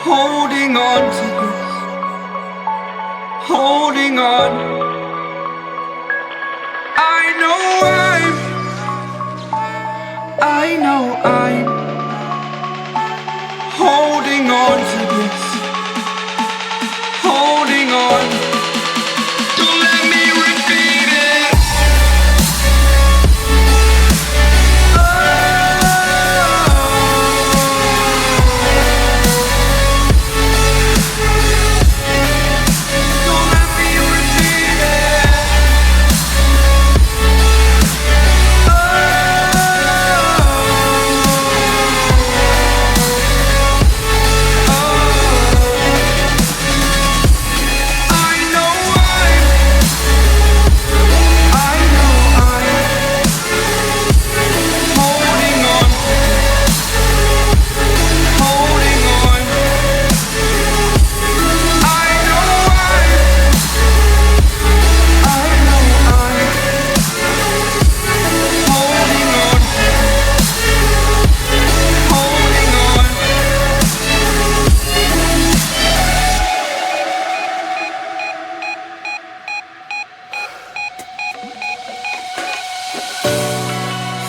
holding on to this, holding on. I know I'm holding on to this, holding on. Don't let me repeat it. Don't let me repeat it.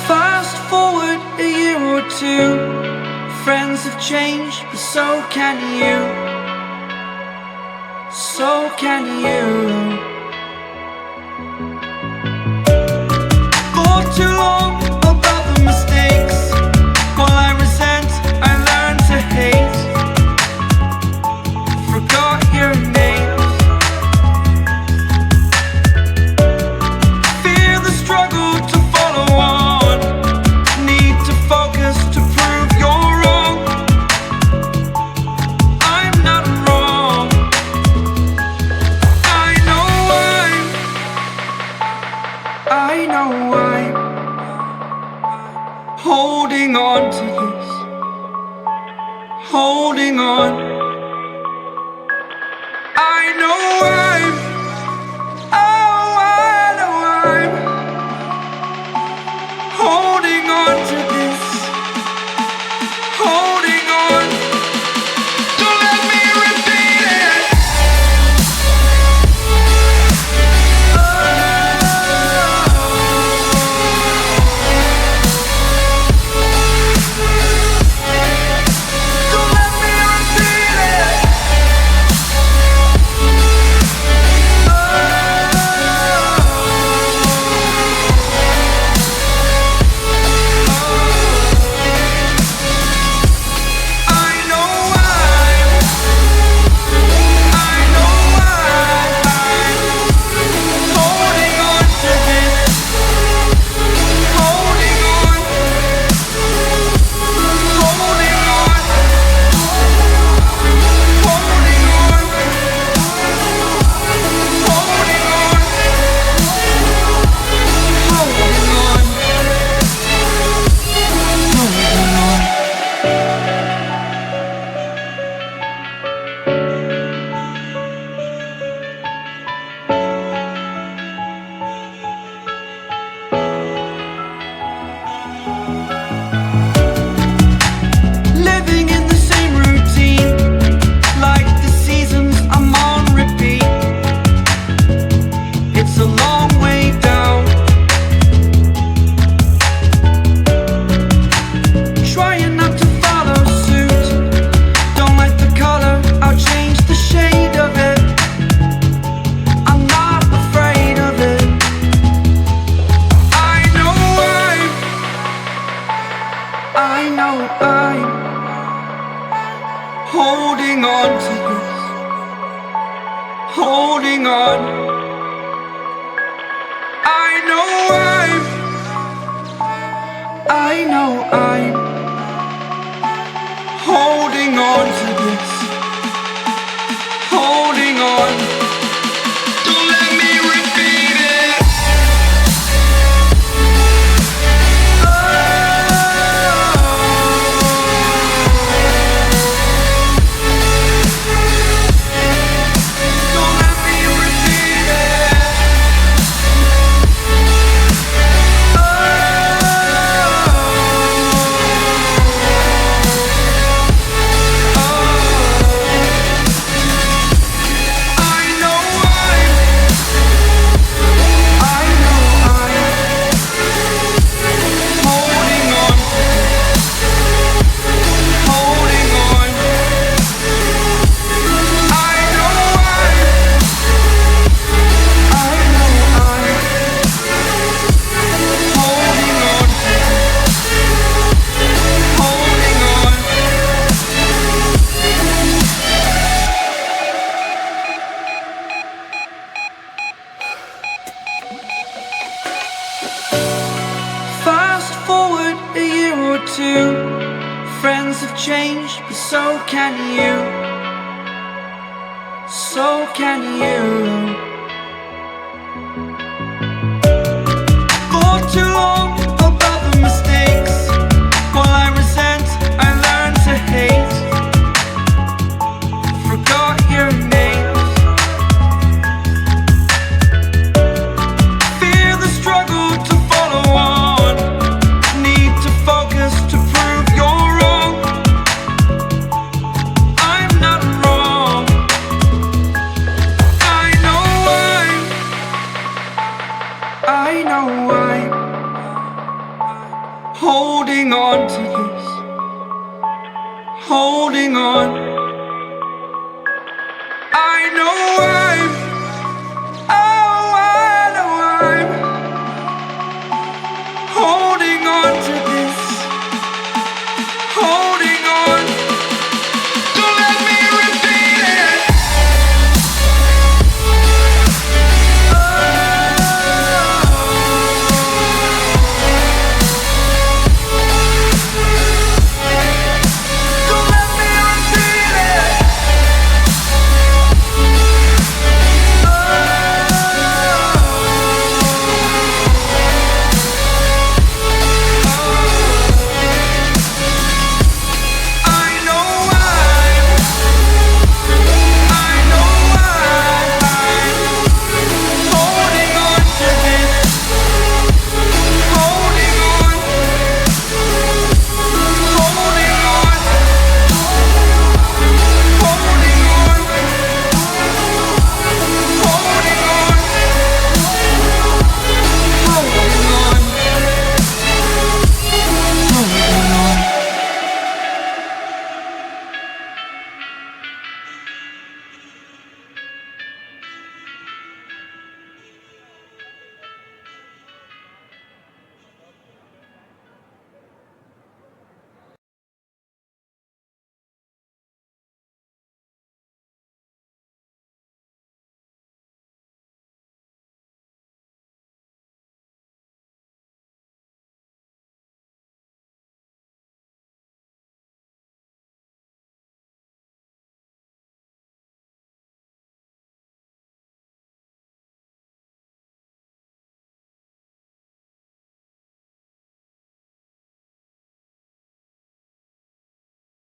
Fast forward a year or two, friends have changed, but so can you, so can you. For too long about the mistakes, while I resent, I learned to hate. Forgot your names. Fear the struggle to follow on. Need to focus to prove you're wrong. I'm not wrong. I know I'm holding on to this, holding on. I know I'm holding on to this, holding on. Don't let me repeat it. Don't let me repeat it. Living in the same routine, like the seasons I'm on repeat. It's a long way down. Trying not to follow suit. Don't like the color, I'll change the shade of it. I'm not afraid of it. I know I'm holding on to this, holding on. I know I'm holding on to this, holding on. Don't let me repeat it. Don't let me repeat it. Oh. Times have changed, but so can you. So can you. For too long about the mistakes, while I resent, I learned to hate. Forgot your names. Fear the struggle to follow on. Need to focus to prove you're wrong. I'm not wrong. I know why. I know why. Holding on to this. Holding on. I know why.